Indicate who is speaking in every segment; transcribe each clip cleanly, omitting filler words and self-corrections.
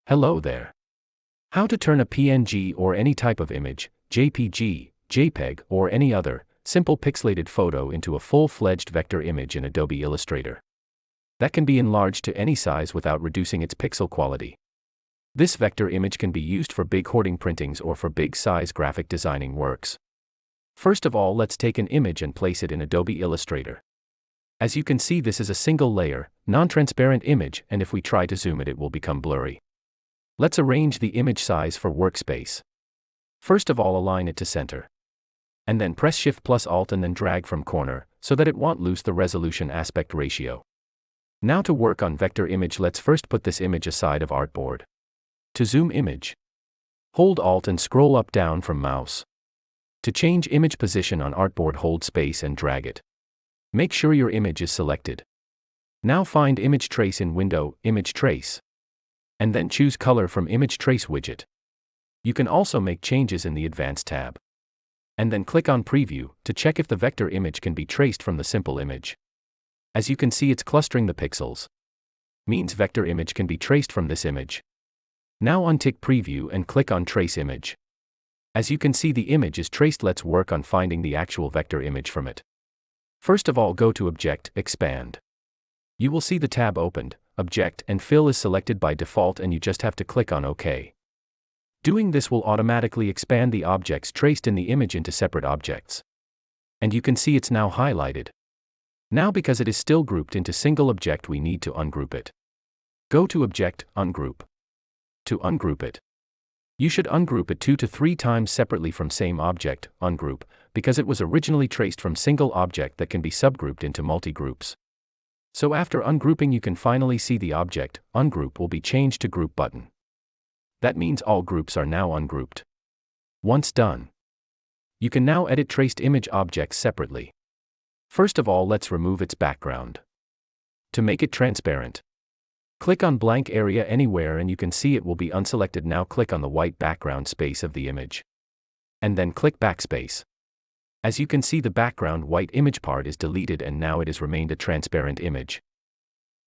Speaker 1: Hello there. How to turn a PNG or any type of image, JPG, JPEG, or any other, simple pixelated photo into a full-fledged vector image in Adobe Illustrator. That can be enlarged to any size without reducing its pixel quality. This vector image can be used for big hoarding printings or for big-size graphic designing works. First of all, let's take an image and place it in Adobe Illustrator. As you can see, this is a single layer, non-transparent image, and if we try to zoom it, it will become blurry. Let's arrange the image size for workspace. First of all, align it to center. And then press Shift plus Alt and then drag from corner, so that it won't lose the resolution aspect ratio. Now to work on vector image, let's first put this image aside of artboard. To zoom image, hold Alt and scroll up down from mouse. To change image position on artboard, hold space and drag it. Make sure your image is selected. Now find Image Trace in Window, Image Trace. And then choose Color from Image Trace widget. You can also make changes in the Advanced tab. And then click on Preview to check if the vector image can be traced from the simple image. As you can see, it's clustering the pixels. Means vector image can be traced from this image. Now untick Preview and click on Trace Image. As you can see, the image is traced. Let's work on finding the actual vector image from it. First of all, go to Object, Expand. You will see the tab opened. Object and Fill is selected by default, and you just have to click on OK. Doing this will automatically expand the objects traced in the image into separate objects. And you can see it's now highlighted. Now, because it is still grouped into single object, we need to ungroup it. Go to Object, Ungroup. To ungroup it, you should ungroup it 2 to 3 times separately from same object, ungroup, because it was originally traced from single object that can be subgrouped into multi-groups. So after ungrouping, you can finally see the object, ungroup, will be changed to group button. That means all groups are now ungrouped. Once done, you can now edit traced image objects separately. First of all, let's remove its background. To make it transparent, click on blank area anywhere and you can see it will be unselected. Now click on the white background space of the image. And then click backspace. As you can see, the background white image part is deleted and now it has remained a transparent image.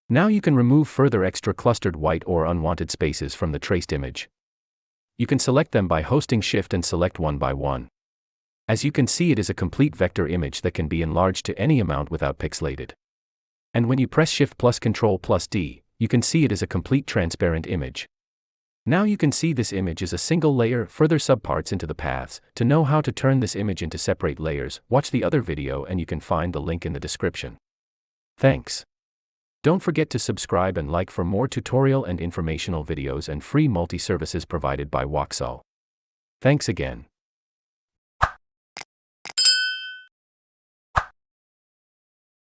Speaker 1: Now you can remove further extra clustered white or unwanted spaces from the traced image. You can select them by holding Shift and select one by one. As you can see, it is a complete vector image that can be enlarged to any amount without pixelated. And when you press Shift plus Ctrl plus D, you can see it is a complete transparent image. Now you can see this image is a single layer, further subparts into the paths. To know how to turn this image into separate layers, watch the other video and you can find the link in the description. Thanks. Don't forget to subscribe and like for more tutorial and informational videos and free multi-services provided by Waxall. Thanks again.